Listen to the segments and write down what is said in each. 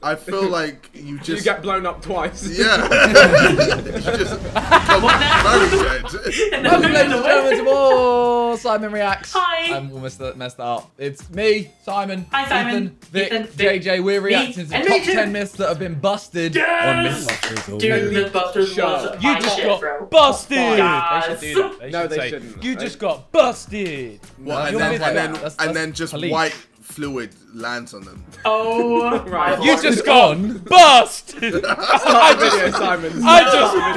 I feel like you just... You get blown up twice. Yeah. You just become very dead. Welcome, ladies and gentlemen, to more Simon Reacts. Hi. I'm almost messed that up. It's me, Simon, Hi, Simon. Vic, Ethan, JJ. We're reacting to the and top me too. 10 myths that have been busted on Mythbusters. Dude, Mythbusters was You my just shit, got bro. busted. Yes. They should do that. No, they say, shouldn't. You just got busted. What, You're and like then, that. and then just police. white fluid lands on them. Oh, Right. You just gone busted. Stop video, Simon. I just I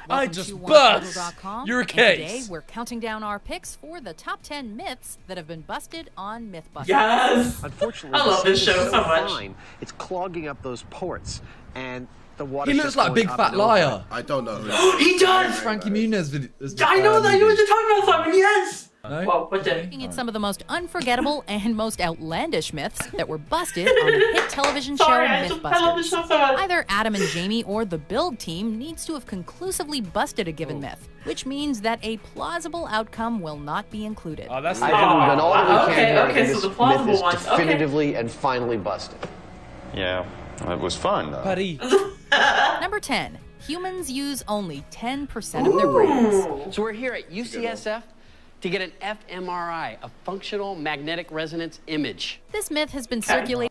Welcome just to bust Untitled.com, your and case. Today we're counting down our picks for the top 10 myths that have been busted on Mythbusters. yes. Unfortunately, I love the this sink show is so much. fine. It's clogging up those ports, and the water. He looks like a big fat liar. I don't know. He does. Frankie Muniz video. I know that. You were just talking about Simon. Yes. No? Well, what's it? Looking at some of the most unforgettable and most outlandish myths that were busted on the hit television show Sorry, I love this show Mythbusters. so much. Either Adam and Jamie or the Build team needs to have conclusively busted a given myth, which means that a plausible outcome will not be included. Oh, that's I've done all that we okay, can here, okay, and so this the plausible myth is ones, okay. definitively and finally busted. Yeah, it was fun though. buddy. Number 10. Humans use only 10% of their brains. So we're here at UCSF to get an fMRI, a functional magnetic resonance image. This myth has been circulating.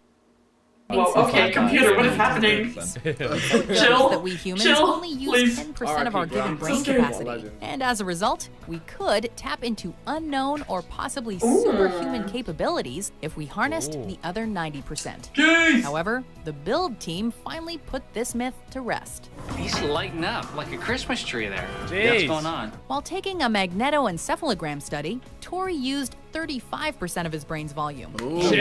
Well, okay, computer, what is happening? Chill. That we humans Chill, only use please. 10% of our given brain So scary. capacity. And as a result, we could tap into unknown or possibly superhuman capabilities if we harnessed the other 90%. Jeez. However, the Build team finally put this myth to rest. He's lighting up like a Christmas tree there. Jeez. What's going on? While taking a magnetoencephalogram study, Tori used 35% of his brain's volume. Jeez.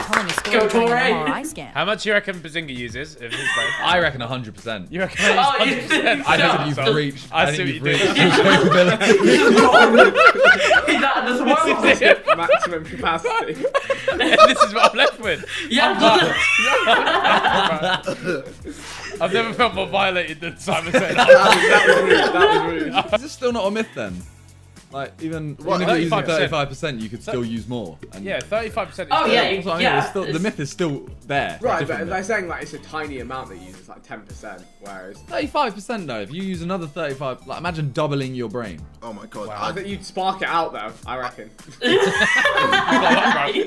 Telling a story Go, during Tori. an MRI scan. How much do you reckon Bazinga uses of his brain? I reckon 100%. You reckon? Oh, you think I so? think you've reached. I I see think what you've you reached did. your capability. He's not in this world. Maximum capacity. This is what I'm left with. Yeah. I've never felt more violated than Simon said. That was rude. That was rude. Is this still not a myth then? Like even if you're using 35%. 35%, you could still use more. And Yeah, 35%. Oh, yeah, that's what I mean, yeah, it's still, the it's- myth is still there. Right, Different but myth. they're saying like it's a tiny amount that uses like 10%, whereas 35% though. If you use another 35, like imagine doubling your brain. Oh my god. I think you'd spark it out though. I reckon.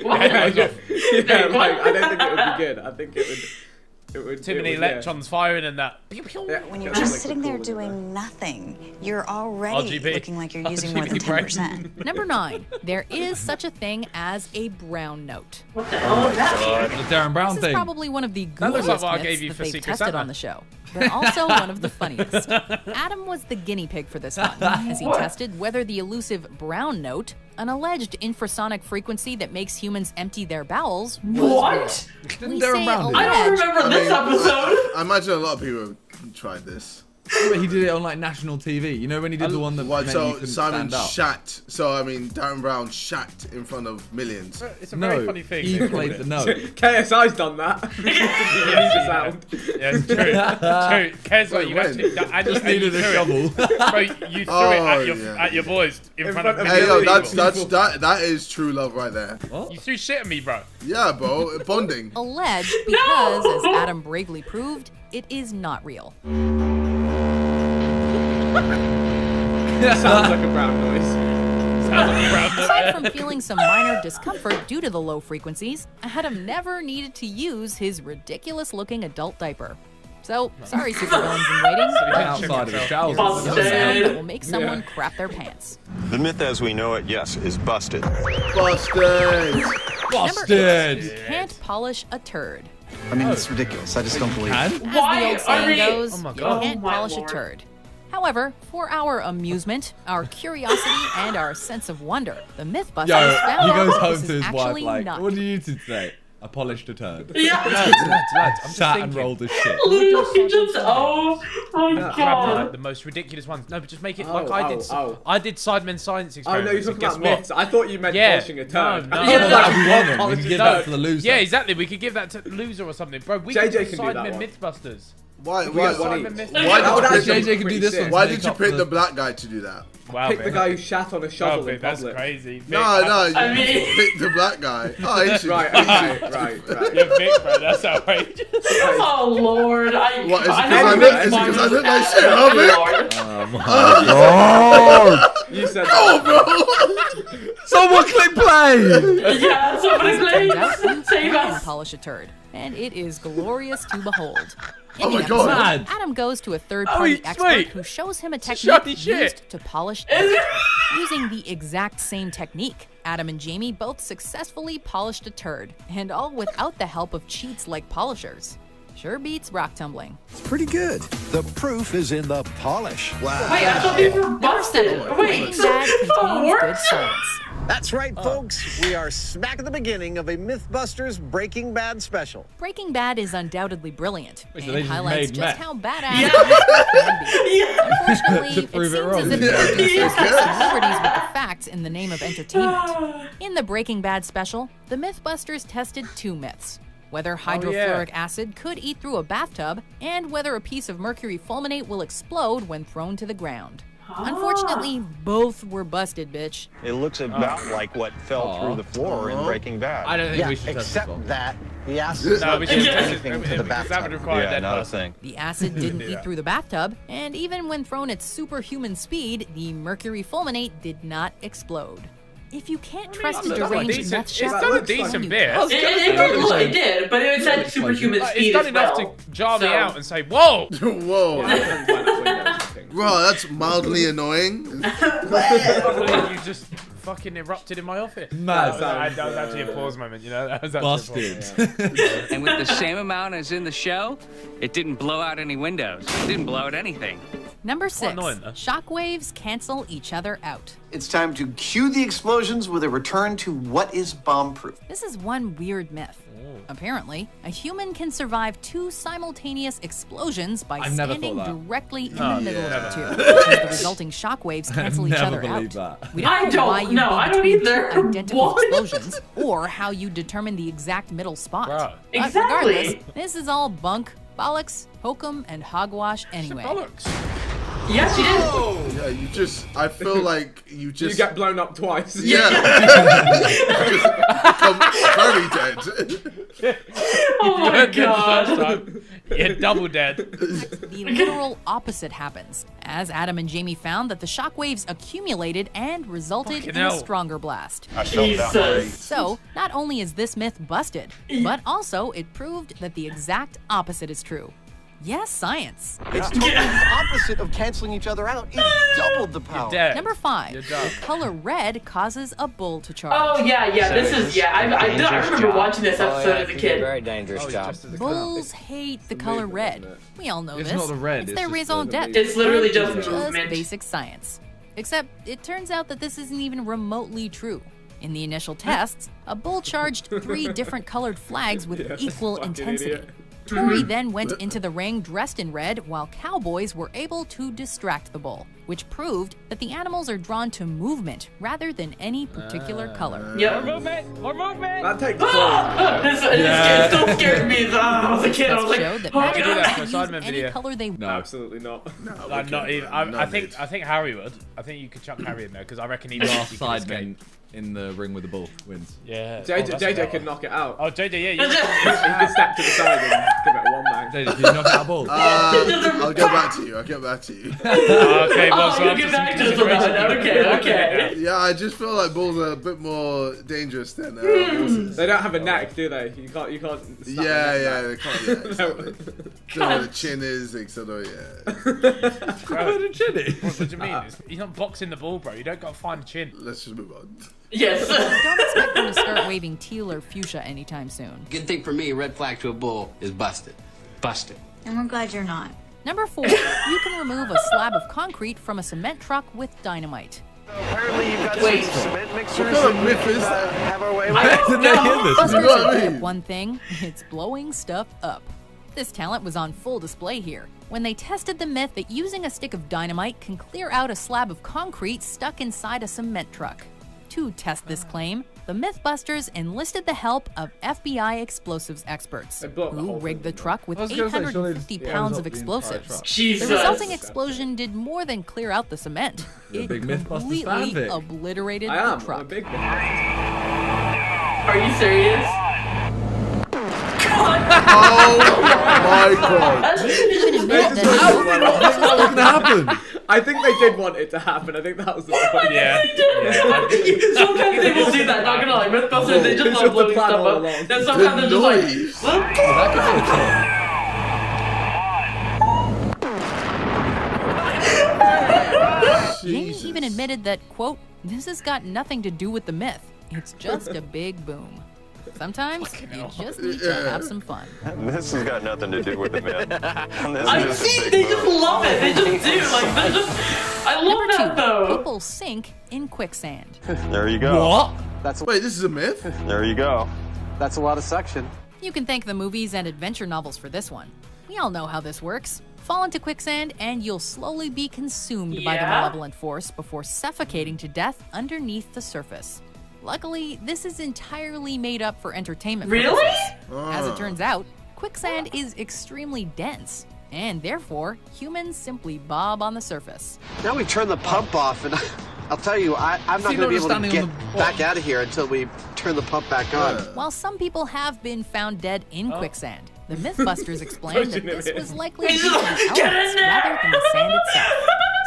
What? Yeah, like, I don't think it would be good. I think it would. Too many it would, electrons firing and that. Yeah. When you're That's just like sitting the there cool doing nothing, you're already RGB. looking like you're using more than RGB brain. 10%. Number 9. There is such a thing as a brown note. What the hell is that? The Darren Brown This is thing. probably one of the That looks like goofiest what I myths gave you that for they've Secret tested Santa. on the show, but also one of the funniest. Adam was the guinea pig for this one, as he tested whether the elusive brown note, an alleged infrasonic frequency that makes humans empty their bowels, was What? real. We Darren say Brown do I don't alleged. remember this episode. I imagine a lot of people have tried this. But he did it on like national TV. You know when he did the one that What, meant you so couldn't Simon stand up. shat. So I mean, Darren Brown shat in front of millions. It's a very No, funny thing. he they played called the it. note. KSI's done that. The sound. Yeah, it's true. True. Kes, like, you when? actually, and Just and you needed a threw shovel. it. Bro, you threw Oh, it yeah. at your boys in front of Hey yo, millions that's of people. that is true love right there. You threw shit at me, bro. Yeah, bro, bonding. Alleged because, as Adam Bravely proved, it is not real. Sounds like a brown noise. Sounds like a brown note. Aside from feeling some minor discomfort due to the low frequencies, Adam never needed to use his ridiculous-looking adult diaper. So, sorry, supervillains in waiting. Outside of his trousers. No sound that Busted. will make someone crap their pants. The myth as we know it, yes, is busted. Busted. Number 8. You can't polish a turd. I mean, it's ridiculous. I just don't believe it. As the Why old are saying we- goes, Oh my you God. can't Oh my polish Lord. a turd. However, for our amusement, our curiosity, and our sense of wonder, the Mythbusters Yo, found he out goes this home is to his wife actually like, not what did you do today? I polished a turd. Yeah. Lads, I'm just Sat and thinking. rolled his shit. He just, oh my Grab like god. the most ridiculous ones. No, but just make it Oh, like I did. oh. I did Sidemen science Oh experiments. no, you're talking and guess about what? myths. I thought you meant Yeah. polishing a turd. No, no. Yeah, That'd be one of them. We Polish can a give turd. that to the loser. Yeah, exactly. We could give that to the loser or something, bro. We JJ could do can do that Sidemen one. Mythbusters. Why How did JJ can do this one. Why did you pick the black guy to do that? Wow, Pick the guy who shat on a shovel wow, in that's public. crazy. Vic, No, you I mean- picked the black guy. Oh, interesting. Right. You're Vic, bro. That's outrageous. Oh Lord! What, is it I because I look like shit, huh, Vic? Oh my god. You said Oh, that. bro. Someone click play. Yeah, somebody Turns out you please save can us. polish a turd, and it is glorious to behold. Oh In my the God. episode, Mad. Adam goes to a third-party Oh, expert wait. who shows him a Shiny technique shit. used to polish Using the exact same technique, Adam and Jamie both successfully polished a turd, and all without the help of cheats like polishers. Sure beats rock tumbling. It's pretty good. The proof is in the polish. Wow. Wait, I thought these were busted. Wait, Breaking Bad contains what? good science. That's right, folks. We are smack at the beginning of a Mythbusters Breaking Bad special. Breaking Bad is undoubtedly brilliant Wait, so and they just highlights made just meth? how badass it can be. Unfortunately, To it prove it seems wrong. as if the producers took some liberties with the facts in the name of entertainment. In the Breaking Bad special, the Mythbusters tested two myths. Whether hydrofluoric acid could eat through a bathtub, and whether a piece of mercury fulminate will explode when thrown to the ground. Unfortunately, both were busted, bitch. It looks about like what fell through the floor in Breaking Bad. I don't think we should test this except one. that the acid No, we should test anything it. to the Because that would bathtub. require Yeah, dead not a person. thing. The acid didn't eat through the bathtub, and even when thrown at superhuman speed, the mercury fulminate did not explode. If you can't trust a It's done a deranged decent- meth it's chef, done a why decent don't you bit. trust It did, but it said superhuman It's speed done as enough well. to jar me So- out and say, whoa! Whoa. Bro, that's mildly annoying. You just fucking erupted in my office. Mad. That was actually a pause moment, you know? That was actually a pause Busted. moment. And with the same amount as in the show, it didn't blow out any windows. It didn't blow out anything. Number 6. annoying, though. Shockwaves cancel each other out. It's time to cue the explosions with a return to what is bomb-proof. This is one weird myth. Apparently, a human can survive 2 simultaneous explosions by I've never standing thought that. directly in the middle of the two, as the resulting shockwaves cancel each never other believed out. that. We I don't know why don't you know. be I don't between either. two identical What? explosions, or how you determine the exact middle spot. Bruh. But Exactly. regardless, this is all bunk, bollocks, hokum, and hogwash anyway. Bollocks. Yes, you did. Yeah, you just, I feel like you You just. get blown up twice. Yeah. Just become very dead. Oh my god. You're double dead. The literal opposite happens, as Adam and Jamie found that the shockwaves accumulated and resulted Fucking in a hell. stronger blast. Jesus. So, not only is this myth busted, but also it proved that the exact opposite is true. Yes, science. It's totally the opposite of canceling each other out. It doubled the power. Dead. Number 5, You're the done. color red causes a bull to charge. Oh yeah. This is I remember watching this episode as a kid. Very dangerous job. Bulls hate the color red. We all know It's this. not the red, It's it's their just raison the d'etre. It's literally just Just movement. basic science. Except it turns out that this isn't even remotely true. In the initial tests, a bull charged 3 different colored flags with equal fucking intensity. idiot. Tori then went into the ring dressed in red, while cowboys were able to distract the bull, which proved that the animals are drawn to movement rather than any particular color. Yep. More movement! That takes It still scared me as I was a kid. I was Tests like, showed that oh, magic do that can for a use Sidemen any video. color they No, want. absolutely not. Like, not even. I think Harry would. I think you could chuck Harry in there because I reckon he Last could Sidemen in the ring with the bull wins. Yeah. JJ could knock it out. Oh, JJ, yeah. He could step to the side and give it a one bang. JJ, can you knock out a ball? I'll get back to you. Okay, well, so you'll after get some back to us consideration, about it. Okay. Yeah, I just feel like bulls are a bit more dangerous than horses. They don't have a neck, do they? You can't. Snap Yeah, their they can't. Yeah, exactly. Don't know where the chin is, etc. Yeah. What do you mean? You're not boxing the ball, bro. You don't got to find a chin. Let's just move on. Yes. Don't expect them to start waving teal or fuchsia anytime soon. Good thing for me, red flag to a bull is busted. Busted. And we're glad you're not. Number 4, you can remove a slab of concrete from a cement truck with dynamite. Apparently you've got Wait. some cement mixers What kind of that myth we is can, that? have our way I with. don't Did they hear know. this? You know what I Busters mean? one thing, it's blowing stuff up. This talent was on full display here, when they tested the myth that using a stick of dynamite can clear out a slab of concrete stuck inside a cement truck. To test this claim, the Mythbusters enlisted the help of FBI explosives experts who rigged the truck with 850 pounds of explosives. The resulting explosion did more than clear out the cement. It completely obliterated the truck. I'm a big fan. Are you serious? Oh my god. Even admit that What's gonna happen? I think they did want it to happen. I think that was the point. Yeah. Sometimes they will do that, not gonna lie. Mythbusters, they just love blowing stuff up. Then sometimes they're just like, That could be a Jamie even admitted that, quote, "This has got nothing to do with the myth. It's just a big boom. Sometimes you just need to have some fun." This has got nothing to do with the myth. I see, they just love it. They just do. Like, they're just, I love Number that 2, though. people sink in quicksand. There you go. What? Wait, this is a myth? There you go. That's a lot of suction. You can thank the movies and adventure novels for this one. We all know how this works. Fall into quicksand and you'll slowly be consumed by the malevolent force before suffocating to death underneath the surface. Luckily, this is entirely made up for entertainment purposes. As it turns out, quicksand is extremely dense, and therefore, humans simply bob on the surface. Now we turn the pump off, and I'll tell you, I'm not going to be able to get back out of here until we turn the pump back on. While some people have been found dead in quicksand, the Mythbusters explained that this was likely due to the elements rather than the sand itself.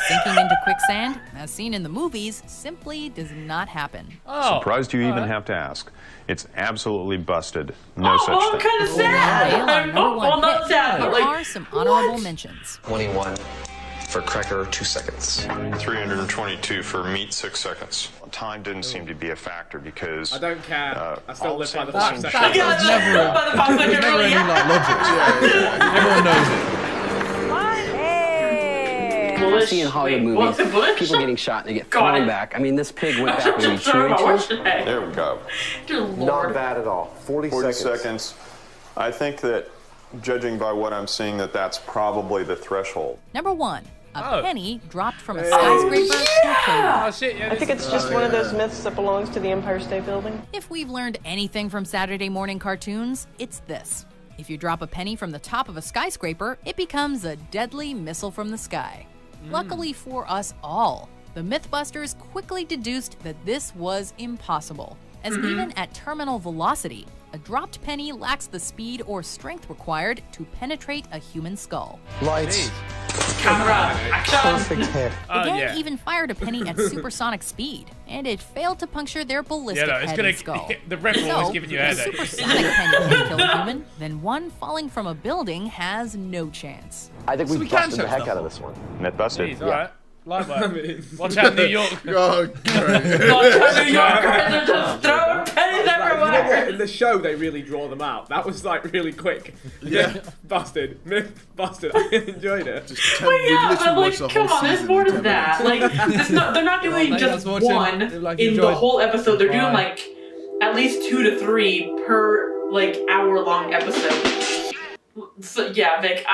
Sinking into quicksand, as seen in the movies, simply does not happen. Surprised you even have to ask. It's absolutely busted. No such I'm thing. kind of sad. Fail on number one not hit, sad, but there like, are some honorable mentions. 21 for cracker, 2 seconds. 322 for meat, 6 seconds. Time didn't seem to be a factor because... I don't care. I still live by the That- 5 that- seconds. There's never any like logic. Everyone knows it. I see in Hollywood movies people getting shot and they get thrown back. I mean, this pig went back maybe 2 inches. There we go. Not bad at all. 40 seconds. I think that, judging by what I'm seeing, that's probably the threshold. Number 1, a penny dropped from a skyscraper to a cave. I think it's just one of those myths that belongs to the Empire State Building. If we've learned anything from Saturday morning cartoons, it's this. If you drop a penny from the top of a skyscraper, it becomes a deadly missile from the sky. Luckily for us all, the Mythbusters quickly deduced that this was impossible, as even at terminal velocity, a dropped penny lacks the speed or strength required to penetrate a human skull. Lights. Camera, action. Perfect hit. The gang even fired a penny at supersonic speed, and it failed to puncture their ballistic head and skull. The Red Bull was So, giving you a if a headache. supersonic penny can kill a human, then one falling from a building has no chance. I think So we we can busted the check heck stuff out of this one. Myth busted. Jeez, alright. Light work. Watch out, New York. Oh, great. New Yorkers are just throwing pennies everywhere. You know what? In the show, they really draw them out. That was like really quick. Yeah. Busted. Myth busted. I enjoyed it. Just But yeah, but like, watched the come whole on, there's season more in to 10 that. minutes. Like, they're not doing just one in the whole episode. They're doing like at least 2 to 3 per like hour-long episode. So yeah, Vic.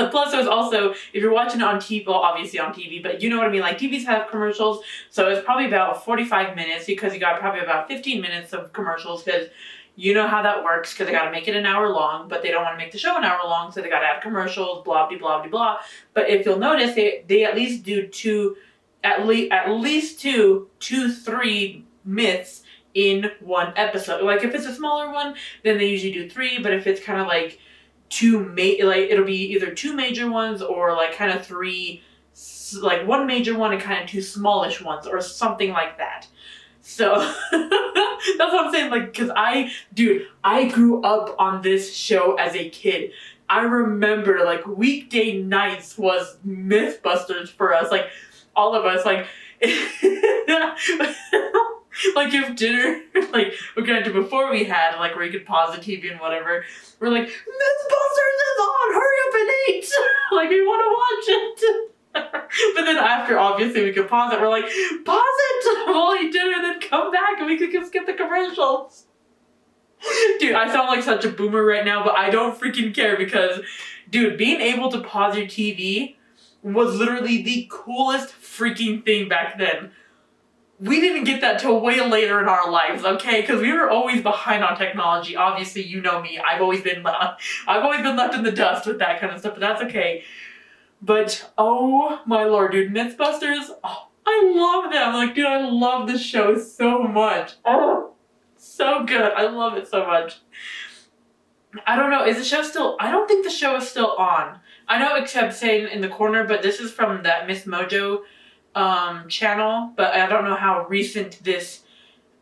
Plus, there's also, if you're watching it on TV, well, obviously on TV, but you know what I mean. Like TVs have commercials, so it's probably about 45 minutes because you got probably about 15 minutes of commercials because you know how that works because they got to make it an hour long, but they don't want to make the show an hour long, so they got to add commercials, blah blah blah blah. But if you'll notice, they at least do at least two, 3 myths in one episode. Like if it's a smaller one, then they usually do 3. But if it's kind of like it'll be either 2 major ones or like kind of 3, like 1 major one and kind of 2 smallish ones or something like that. So that's what I'm saying. Like, cause I grew up on this show as a kid. I remember like weekday nights was Mythbusters for us. Like all of us, like. Like if dinner, like granted before we had like where you could pause the TV and whatever, we're like, Mythbusters is on, hurry up and eat! Like we want to watch it. But then after obviously we could pause it, we're like, pause it, we'll eat dinner and then come back and we could skip the commercials. Dude, I sound like such a boomer right now, but I don't freaking care because, dude, being able to pause your TV was literally the coolest freaking thing back then. we didn't get that till way later in our lives, okay? Because we were always behind on technology. Obviously, you know me. I've always been left in the dust with that kind of stuff, but that's okay. But oh my lord, dude, Mythbusters, oh, I love them. Like, dude, I love this show so much. Oh, so good. I love it so much. I don't know, is the show still... I don't think the show is still on. I know it kept saying in the corner, but this is from that Miss Mojo channel, but I don't know how recent this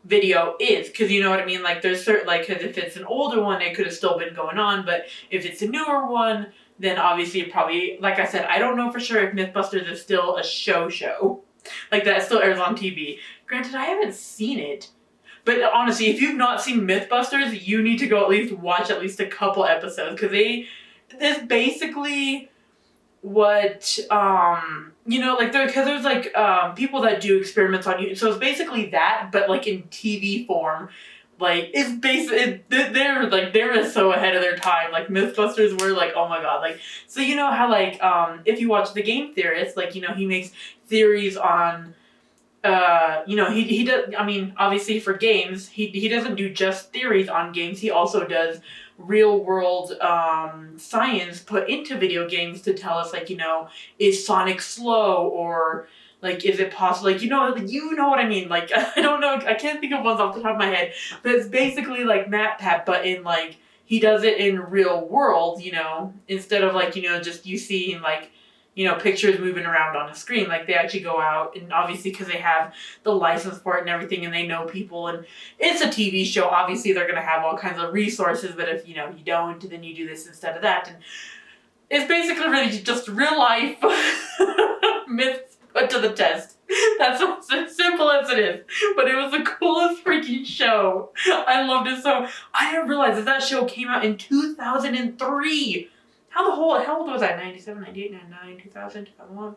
video is, because you know what I mean, like there's certain, like, because if it's an older one it could have still been going on, but if it's a newer one then obviously it probably, like I said, I don't know for sure if Mythbusters is still a show like that. It still airs on TV. Granted, I haven't seen it, but honestly, if you've not seen Mythbusters, you need to go at least watch at least a couple episodes, because this basically what you know, like because there's like people that do experiments on YouTube, so it's basically that, but like in TV form. Like it's basically they're so ahead of their time. Like Mythbusters were like, oh my god, like, so you know how like if you watch The Game Theorist, like, you know, he makes theories on you know, he does, I mean, obviously for games, he doesn't do just theories on games, he also does real world science put into video games to tell us, like, you know, is Sonic slow, or like, is it possible, like, you know what I mean, like, I don't know, I can't think of ones off the top of my head, but it's basically like MatPat, but in like, he does it in real world, you know, instead of like, you know, just you seeing like, you know, pictures moving around on a screen. Like, they actually go out, and obviously because they have the license for it and everything, and they know people, and it's a TV show, obviously they're going to have all kinds of resources, but if, you know, you don't, then you do this instead of that, and it's basically really just real life myths put to the test. That's as simple as it is, but it was the coolest freaking show. I loved it so. I didn't realize that show came out in 2003. How old was I? 97, 98, 99, 2000, 2001?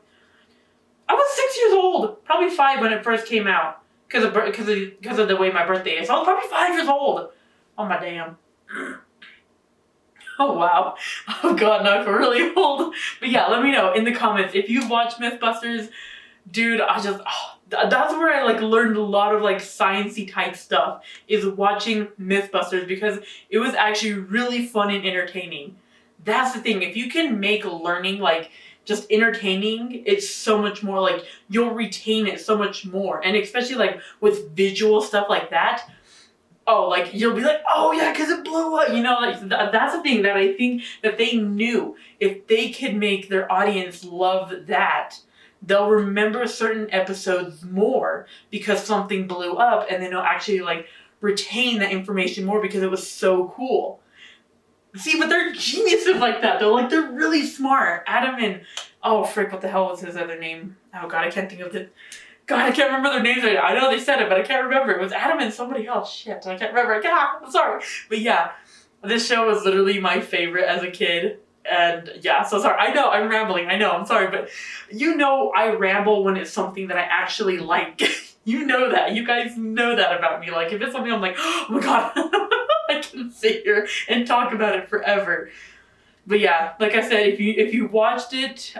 I was 6 years old. Probably 5 when it first came out. Because of the way my birthday is. So I was probably 5 years old. Oh my damn. Oh wow. Oh god, now I feel really old. But yeah, let me know in the comments if you've watched Mythbusters. Dude, that's where I like learned a lot of like sciencey type stuff, is watching Mythbusters, because it was actually really fun and entertaining. That's the thing, if you can make learning like just entertaining, it's so much more, like you'll retain it so much more. And especially like with visual stuff like that, oh, like you'll be like, oh yeah, because it blew up, you know, like that's the thing that I think that they knew. If they could make their audience love that, they'll remember certain episodes more because something blew up, and then they'll actually like retain that information more because it was so cool. See, but they're geniuses like that. They're really smart. Adam and, oh frick, what the hell was his other name? Oh god, I can't think of it. God, I can't remember their names right now. I know they said it, but I can't remember. It was Adam and somebody else. Shit, I can't remember. God, I'm sorry. But yeah, this show was literally my favorite as a kid. And yeah, so sorry. I know, I'm rambling. I know, I'm sorry. But you know I ramble when it's something that I actually like. You know that. You guys know that about me. Like, if it's something I'm like, oh my god, I can sit here and talk about it forever. But yeah, like I said, if you watched it,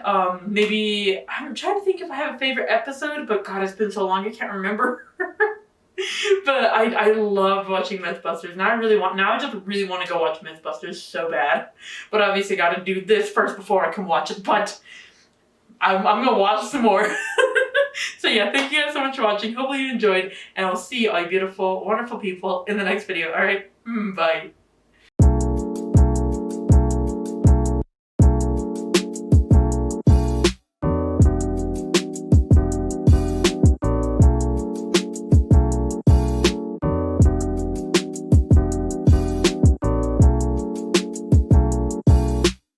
maybe, I'm trying to think if I have a favorite episode, but god, it's been so long I can't remember. But I love watching Mythbusters, and I just really want to go watch Mythbusters so bad. But obviously got to do this first before I can watch it, but I'm going to watch some more. So yeah, thank you guys so much for watching. Hopefully you enjoyed, and I'll see all you beautiful, wonderful people in the next video. Alright, bye.